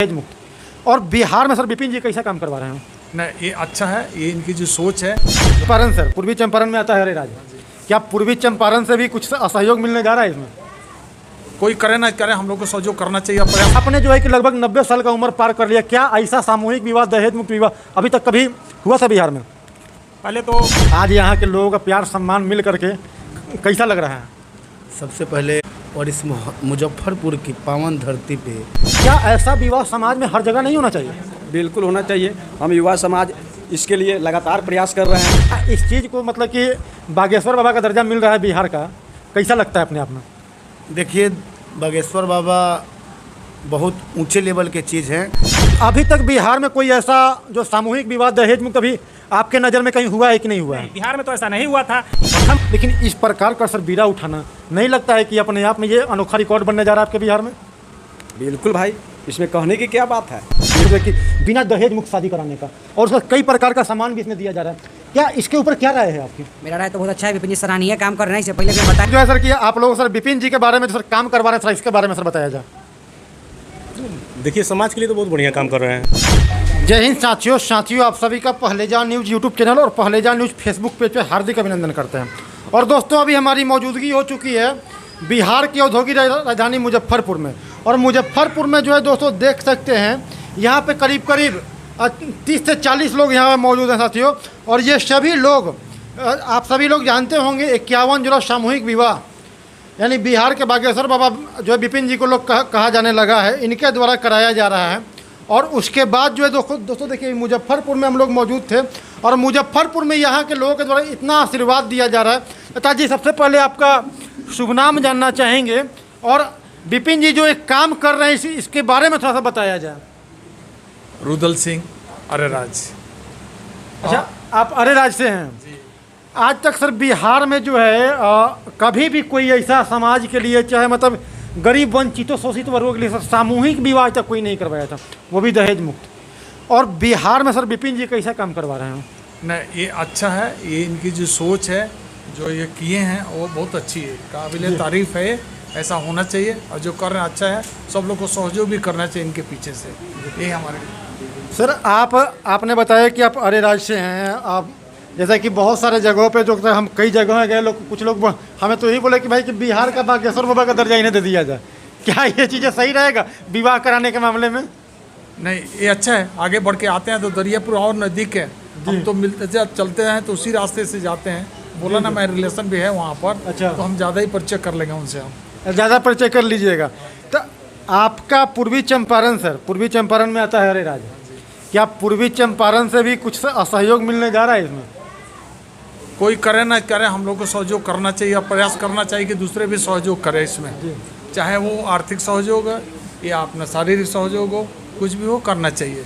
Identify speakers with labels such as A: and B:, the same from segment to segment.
A: दहेज मुक्त। और बिहार में सर विपिन जी कैसा काम करवा रहे हैं?
B: नहीं, ये अच्छा है, ये इनकी जो सोच है।
A: चंपारण सर, पूर्वी चंपारण में आता है अरेराज, क्या पूर्वी चंपारण से भी कुछ असहयोग मिलने जा रहा है इसमें?
B: कोई करे ना करे, हम लोग को सहयोग करना चाहिए। प्रयास
A: आपने जो है कि लगभग 90 साल का उम्र पार कर लिया, क्या ऐसा सामूहिक विवाह, दहेज मुक्त विवाह अभी तक कभी हुआ था बिहार में?
B: पहले तो
A: आज यहाँ के लोगों का प्यार सम्मान मिल करके कैसा लग रहा है?
C: सबसे पहले और इस मुजफ्फरपुर की पावन धरती पे
A: क्या ऐसा विवाह समाज में हर जगह नहीं होना चाहिए?
D: बिल्कुल होना चाहिए। हम युवा समाज इसके लिए लगातार प्रयास कर रहे हैं।
A: इस चीज़ को मतलब कि बागेश्वर बाबा का दर्जा मिल रहा है बिहार का, कैसा लगता है अपने आप में?
C: देखिए, बागेश्वर बाबा बहुत ऊंचे लेवल के चीज़ हैं।
A: अभी तक बिहार में कोई ऐसा जो सामूहिक विवाह दहेज मुक्त अभी आपके नज़र में कहीं हुआ है कि नहीं हुआ है?
E: बिहार में तो ऐसा नहीं हुआ था।
A: लेकिन इस प्रकार का सर बीड़ा उठाना नहीं लगता है कि अपने आप में ये अनोखा रिकॉर्ड बनने जा रहा है आपके बिहार में?
D: बिल्कुल भाई, इसमें कहने की क्या बात है।
A: कि बिना दहेज मुक्त शादी कराने का और उसका कई प्रकार का सामान भी इसमें दिया जा रहा है, क्या इसके ऊपर क्या राय है आपकी?
F: मेरा राय तो बहुत अच्छा है। विपिन जी सराहनीय काम कर रहे हैं। इससे पहले भी बताया
A: जो है सर कि आप लोग सर विपिन जी के बारे में जो सर काम करवा रहे हैं, सर इसके बारे में सर बताया जाए।
G: देखिए, समाज के लिए तो बहुत बढ़िया काम कर रहे हैं।
A: जय हिंद साथियों, आप सभी का पहलेजा न्यूज़ यूट्यूब चैनल और पहलेजा न्यूज़ फेसबुक पेज पे हार्दिक अभिनंदन करते हैं। और दोस्तों, अभी हमारी मौजूदगी हो चुकी है बिहार की औद्योगिक राजधानी मुजफ्फरपुर में। और मुजफ्फरपुर में जो है दोस्तों देख सकते हैं, यहाँ पे करीब 30 से 40 लोग यहाँ मौजूद हैं साथियों। और ये सभी लोग, आप सभी लोग जानते होंगे, 51 जो सामूहिक विवाह यानी बिहार के बागेश्वर बाबा जो है विपिन जी को लोग कहा जाने लगा है, इनके द्वारा कराया जा रहा है। और उसके बाद जो है दोस्तों देखिए, मुजफ्फरपुर में हम लोग मौजूद थे और मुजफ्फरपुर में यहाँ के लोगों के द्वारा इतना आशीर्वाद दिया जा रहा है। नेता जी, सबसे पहले आपका शुभ नाम जानना चाहेंगे और विपिन जी जो एक काम कर रहे हैं इसके बारे में थोड़ा सा बताया जाए।
B: रुदल सिंह अरेराज।
A: अच्छा, आप अरेराज से हैं? आज तक सर बिहार में जो है कभी भी कोई ऐसा समाज के लिए, चाहे मतलब गरीब वंचितों शोषित वर्गों के लिए सर सामूहिक विवाह तक कोई नहीं करवाया था, वो भी दहेज मुक्त। और बिहार में सर विपिन जी कैसा काम करवा रहे हैं?
B: नहीं, ये अच्छा है, ये इनकी जो सोच है, जो ये किए हैं वो बहुत अच्छी है, काबिल तारीफ़ है। ऐसा होना चाहिए और जो कर रहे हैं अच्छा है। सब लोग को सहयोग भी करना चाहिए इनके पीछे से। ये हमारे
A: सर आपने बताया कि आप अरेराज से हैं। आप जैसा कि बहुत सारे जगहों पे जो हम कई जगहों गए, लोग कुछ लोग हमें तो यही बोले कि भाई कि बिहार का बागेश्वर बाबा का दर्जा इन्हें दे दिया जाए। क्या ये चीज़ें सही रहेगा विवाह कराने के मामले में?
B: नहीं, ये अच्छा है। आगे बढ़ के आते हैं तो दरियापुर और नज़दीक है, हम तो मिलते चलते हैं तो उसी रास्ते से जाते हैं। बोला ना, मैं रिलेशन भी है वहाँ पर।
A: अच्छा,
B: तो हम ज़्यादा ही परिचय कर लेंगे उनसे, हम
A: ज़्यादा परिचय कर लीजिएगा। तो आपका पूर्वी चंपारण सर, पूर्वी चंपारण में आता है अरेराज, क्या पूर्वी चंपारण से भी कुछ असहयोग मिलने जा रहा है इसमें?
B: कोई करे ना करे, हम लोग को सहयोग करना चाहिए। प्रयास करना चाहिए कि दूसरे भी सहयोग करें इसमें, चाहे वो आर्थिक सहयोग हो या अपना शारीरिक सहयोग हो, कुछ भी हो, करना चाहिए।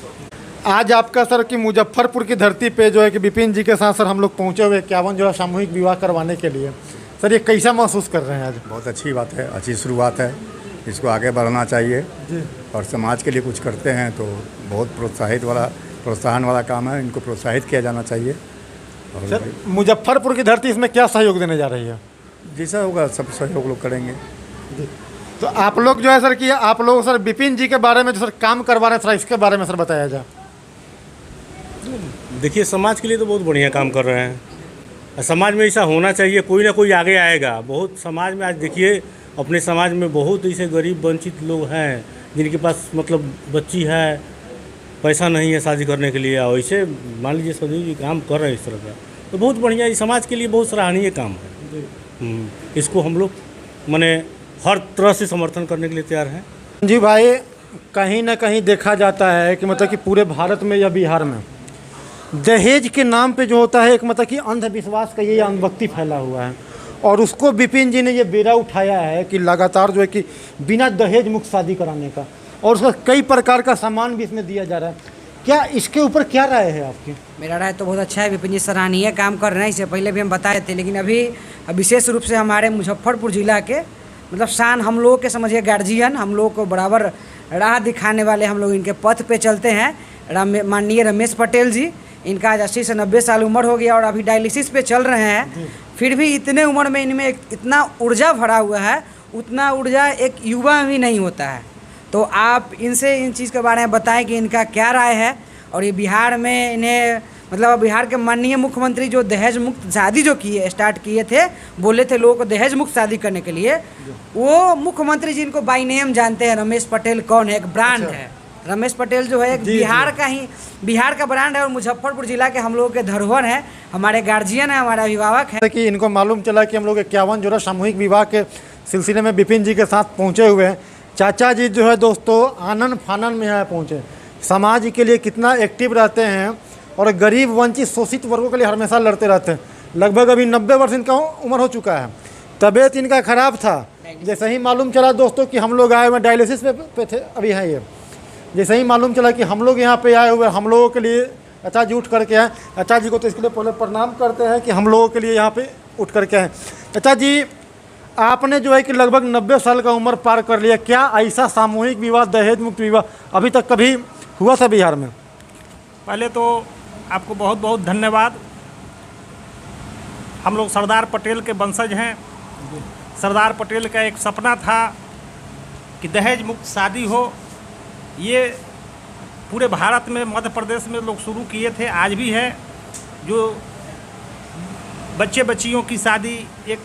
A: आज आपका सर कि मुजफ्फरपुर की धरती पे जो है कि विपिन जी के साथ सर हम लोग पहुँचे हुए 51 जो है सामूहिक विवाह करवाने के लिए। सर ये कैसा महसूस कर रहे हैं आज?
H: बहुत अच्छी बात है, अच्छी शुरुआत है, इसको आगे बढ़ाना चाहिए जी। और समाज के लिए कुछ करते हैं तो बहुत प्रोत्साहन वाला काम है, इनको प्रोत्साहित किया जाना चाहिए। और
A: सर मुजफ्फरपुर की धरती इसमें क्या सहयोग देने जा रही है?
H: जैसा होगा सब सहयोग लोग करेंगे
A: जी। तो आप लोग जो है सर कि आप लोग सर विपिन जी के बारे में जो सर काम करवा रहे हैं, सर इसके बारे में सर बताया जाए।
G: देखिए, समाज के लिए तो बहुत बढ़िया काम कर रहे हैं। समाज में ऐसा होना चाहिए, कोई ना कोई आगे आएगा। बहुत समाज में आज देखिए, अपने समाज में बहुत ऐसे गरीब वंचित लोग हैं जिनके पास मतलब बच्ची है, पैसा नहीं है शादी करने के लिए। और ऐसे मान लीजिए सदी जी काम कर रहे हैं इस तरह का, तो बहुत बढ़िया, इस समाज के लिए बहुत सराहनीय काम है। इसको हम लोग माने हर तरह से समर्थन करने के लिए तैयार हैं।
A: जी भाई, कहीं ना कहीं देखा जाता है कि मतलब कि पूरे भारत में या बिहार में दहेज के नाम पे जो होता है एक मतलब कि अंधविश्वास का ये अंधभक्ति फैला हुआ है। और उसको विपिन जी ने ये बेड़ा उठाया है कि लगातार जो है कि बिना दहेज मुक्त शादी कराने का, और उसका कई प्रकार का सामान भी इसमें दिया जा रहा है। क्या इसके ऊपर क्या राय है आपकी?
F: मेरा राय तो बहुत अच्छा है। विपिन जी सराहनीय काम कर रहे हैं। इससे पहले भी हम बताए थे, लेकिन अभी विशेष रूप से हमारे मुजफ्फरपुर ज़िला के मतलब शान, हम लोग के समझिए गार्जियन, हम लोग को बराबर राह दिखाने वाले, हम लोग इनके पथ पे चलते हैं। माननीय रमेश पटेल जी, इनका आज 80 से 90 साल उम्र हो गया और अभी डायलिसिस पे चल रहे हैं। फिर भी इतने उम्र में इनमें इतना ऊर्जा भरा हुआ है, उतना ऊर्जा एक युवा में भी नहीं होता है। तो आप इनसे इन चीज़ के बारे में बताएं कि इनका क्या राय है। और ये बिहार में इन्हें मतलब बिहार के माननीय मुख्यमंत्री जो दहेज मुक्त शादी जो स्टार्ट किए थे, बोले थे लोगों को दहेज मुक्त शादी करने के लिए, वो मुख्यमंत्री जिनको बाई नेम जानते हैं, रमेश पटेल कौन है, एक ब्रांड है। रमेश पटेल जो है एक बिहार का ब्रांड है और मुजफ्फरपुर जिला के हम लोगों के धरोहर है, हमारे गार्जियन है, हमारे अभिभावक है।
A: कि इनको मालूम चला कि हम लोग 51 जोड़ा सामूहिक विवाह के सिलसिले में विपिन जी के साथ पहुंचे हुए हैं। चाचा जी जो है दोस्तों आनन फानन में यहाँ पहुँचे, समाज के लिए कितना एक्टिव रहते हैं और गरीब वंचित शोषित वर्गों के लिए हमेशा लड़ते रहते हैं। लगभग अभी 90 वर्ष इनका उम्र हो चुका है, तबीयत इनका ख़राब था। जैसे ही मालूम चला दोस्तों कि हम लोग आए हुए डायलिसिस पे थे, अभी हैं ये, जैसे ही मालूम चला कि हम लोग यहाँ पे आए हुए, हम लोगों के लिए चाचा जी उठ करके आए। चाचा जी को तो इसके लिए पहले प्रणाम करते हैं कि हम लोगों के लिए यहाँ पे उठ करके आए। चाचा जी, आपने जो है कि लगभग 90 साल का उम्र पार कर लिया, क्या ऐसा सामूहिक विवाह, दहेज मुक्त विवाह अभी तक कभी हुआ था बिहार में?
E: पहले तो आपको बहुत बहुत धन्यवाद। हम लोग सरदार पटेल के वंशज हैं। सरदार पटेल का एक सपना था कि दहेज मुक्त शादी हो। ये पूरे भारत में, मध्य प्रदेश में लोग शुरू किए थे, आज भी है। जो बच्चे बच्चियों की शादी एक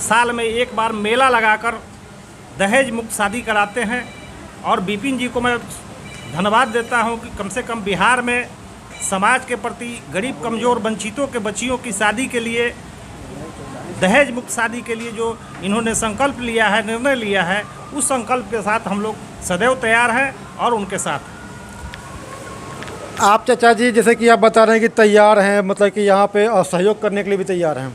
E: साल में एक बार मेला लगाकर दहेज मुक्त शादी कराते हैं। और विपिन जी को मैं धन्यवाद देता हूं कि कम से कम बिहार में समाज के प्रति गरीब कमज़ोर वंचितों के बच्चियों की शादी के लिए, दहेज मुक्त शादी के लिए जो इन्होंने संकल्प लिया है, निर्णय लिया है, उस संकल्प के साथ हम लोग सदैव तैयार हैं और उनके साथ।
A: आप चाचा जी जैसे कि आप बता रहे हैं कि तैयार हैं, मतलब कि यहाँ पे सहयोग करने के लिए भी तैयार हैं।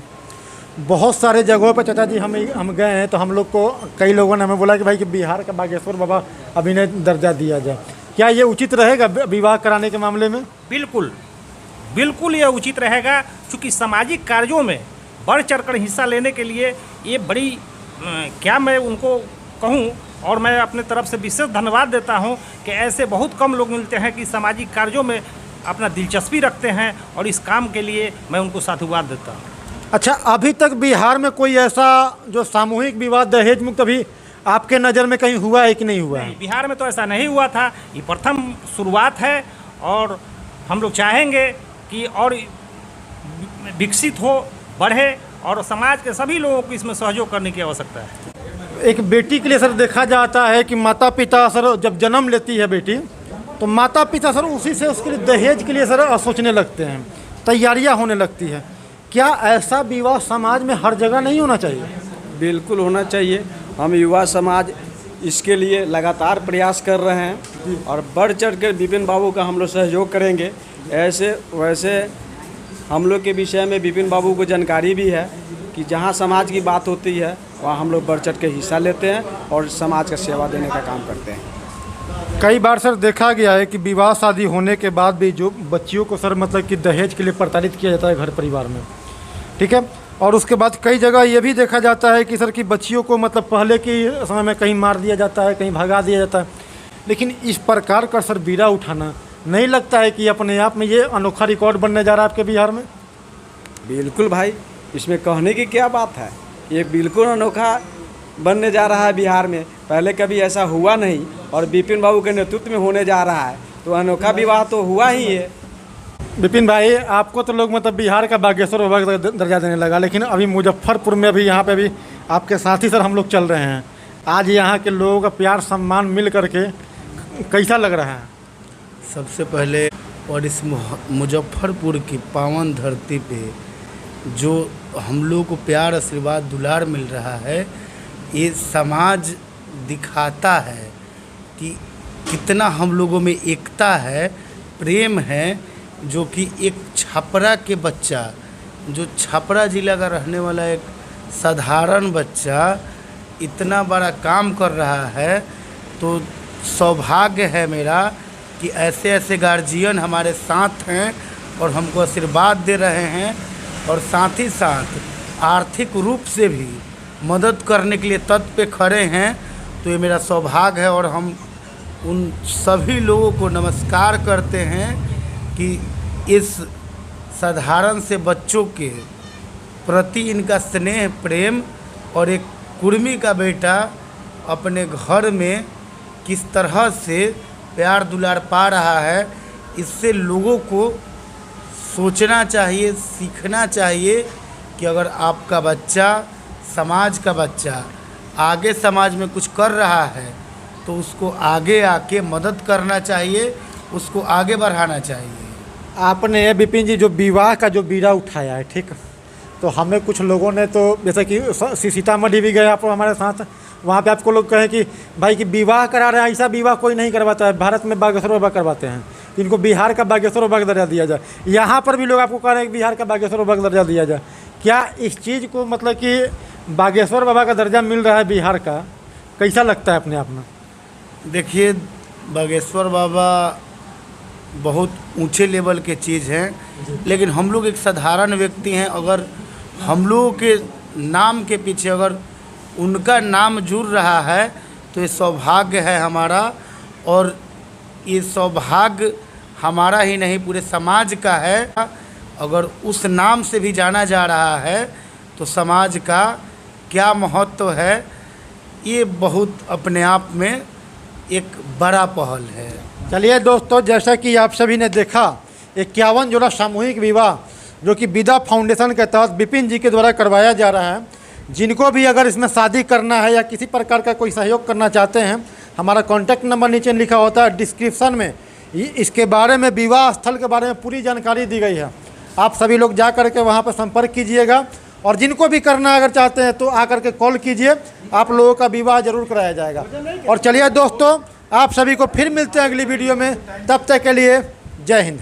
A: बहुत सारे जगहों पर चाचा जी हम गए हैं, तो हम लोग को कई लोगों ने हमें बोला कि भाई कि बिहार का बागेश्वर बाबा अभिनय दर्जा दिया जाए। क्या ये उचित रहेगा विवाह कराने के मामले में?
E: बिल्कुल बिल्कुल ये उचित रहेगा, क्योंकि सामाजिक कार्यों में बढ़ चढ़कर हिस्सा लेने के लिए ये बड़ी क्या मैं उनको कहूँ, और मैं अपने तरफ से विशेष धन्यवाद देता हूँ कि ऐसे बहुत कम लोग मिलते हैं कि सामाजिक कार्यों में अपना दिलचस्पी रखते हैं, और इस काम के लिए मैं उनको साधुवाद देता हूँ।
A: अच्छा, अभी तक बिहार में कोई ऐसा जो सामूहिक विवाह दहेज मुक्त अभी आपके नज़र में कहीं हुआ है कि नहीं हुआ है?
E: बिहार में तो ऐसा नहीं हुआ था, ये प्रथम शुरुआत है, और हम लोग चाहेंगे कि और विकसित हो, बढ़े, और समाज के सभी लोगों को इसमें सहयोग करने की आवश्यकता है।
A: एक बेटी के लिए सर देखा जाता है कि माता पिता सर जब जन्म लेती है बेटी, तो माता पिता सर उसी से उसके लिए दहेज के लिए सर सोचने लगते हैं, तैयारियां होने लगती है। क्या ऐसा विवाह समाज में हर जगह नहीं होना चाहिए?
D: बिल्कुल होना चाहिए। हम युवा समाज इसके लिए लगातार प्रयास कर रहे हैं और बढ़ चढ़ कर विपिन बाबू का हम लोग सहयोग करेंगे। ऐसे वैसे हम लोग के विषय में विपिन बाबू को जानकारी भी है कि जहाँ समाज की बात होती है वहाँ हम लोग बढ़ चढ़ के हिस्सा लेते हैं और समाज का सेवा देने का काम करते हैं।
A: कई बार सर देखा गया है कि विवाह शादी होने के बाद भी जो बच्चियों को सर मतलब कि दहेज के लिए प्रताड़ित किया जाता है घर परिवार में, ठीक है, और उसके बाद कई जगह ये भी देखा जाता है कि सर कि बच्चियों को मतलब पहले के समय में कहीं मार दिया जाता है, कहीं भगा दिया जाता है। लेकिन इस प्रकार का सर बीड़ा उठाना नहीं लगता है कि अपने आप में ये अनोखा रिकॉर्ड बनने जा रहा है आपके बिहार में?
D: बिल्कुल भाई, इसमें कहने की क्या बात है, ये बिल्कुल अनोखा बनने जा रहा है बिहार में। पहले कभी ऐसा हुआ नहीं और विपिन बाबू के नेतृत्व में होने जा रहा है, तो अनोखा विवाह तो हुआ ही है।
A: विपिन भाई, आपको तो लोग मतलब बिहार का बागेश्वर बाबा का दर्जा देने लगा, लेकिन अभी मुजफ्फरपुर में अभी यहाँ पे भी आपके साथ ही सर हम लोग चल रहे हैं। आज यहाँ के लोगों का प्यार सम्मान मिल करके कैसा लग रहा है?
C: सबसे पहले और इस मुजफ्फरपुर की पावन धरती पे जो हम लोग को प्यार, आशीर्वाद, दुलार मिल रहा है, ये समाज दिखाता है कि कितना हम लोगों में एकता है, प्रेम है। जो कि एक छपरा के बच्चा, जो छपरा जिला का रहने वाला एक साधारण बच्चा इतना बड़ा काम कर रहा है, तो सौभाग्य है मेरा कि ऐसे ऐसे गार्जियन हमारे साथ हैं और हमको आशीर्वाद दे रहे हैं, और साथ ही साथ आर्थिक रूप से भी मदद करने के लिए तत्पर पे खड़े हैं। तो ये मेरा सौभाग्य है, और हम उन सभी लोगों को नमस्कार करते हैं कि इस साधारण से बच्चों के प्रति इनका स्नेह, प्रेम, और एक कुर्मी का बेटा अपने घर में किस तरह से प्यार दुलार पा रहा है, इससे लोगों को सोचना चाहिए, सीखना चाहिए कि अगर आपका बच्चा, समाज का बच्चा आगे समाज में कुछ कर रहा है तो उसको आगे आके मदद करना चाहिए, उसको आगे बढ़ाना चाहिए।
A: आपने विपिन जी जो विवाह का जो बीड़ा उठाया है, ठीक, तो हमें कुछ लोगों ने तो जैसे कि सीतामढ़ी भी गए आप हमारे साथ, वहाँ पे आपको लोग कहें कि भाई कि विवाह करा रहे हैं, ऐसा विवाह कोई नहीं करवाता है, भारत में बागेश्वर बाबा करवाते हैं, इनको बिहार का बागेश्वर बाबा का दर्जा दिया जाए। यहाँ पर भी लोग आपको कह रहे हैं कि बिहार का बागेश्वर बाबा का दर्जा दिया जाए। क्या इस चीज़ को मतलब कि बागेश्वर बाबा का दर्जा मिल रहा है बिहार का, कैसा लगता है अपने आप में?
C: देखिए, बागेश्वर बाबा बहुत ऊंचे लेवल के चीज़ हैं, लेकिन हम लोग एक साधारण व्यक्ति हैं। अगर हम लोगों के नाम के पीछे अगर उनका नाम जुड़ रहा है तो ये सौभाग्य है हमारा, और ये सौभाग्य हमारा ही नहीं पूरे समाज का है। अगर उस नाम से भी जाना जा रहा है तो समाज का क्या महत्व है, ये बहुत अपने आप में एक बड़ा पहल है।
A: चलिए दोस्तों, जैसा कि आप सभी ने देखा 51 जोड़ा सामूहिक विवाह जो कि विदा फाउंडेशन के तहत विपिन जी के द्वारा करवाया जा रहा है। जिनको भी अगर इसमें शादी करना है या किसी प्रकार का कोई सहयोग करना चाहते हैं, हमारा कॉन्टैक्ट नंबर नीचे लिखा होता है डिस्क्रिप्शन में। इसके बारे में, विवाह स्थल के बारे में पूरी जानकारी दी गई है। आप सभी लोग जा कर के वहाँ पर संपर्क कीजिएगा, और जिनको भी करना अगर चाहते हैं तो आकर के कॉल कीजिए, आप लोगों का विवाह जरूर कराया जाएगा। और चलिए दोस्तों, आप सभी को फिर मिलते हैं अगली वीडियो में, तब तक के लिए जय हिंद।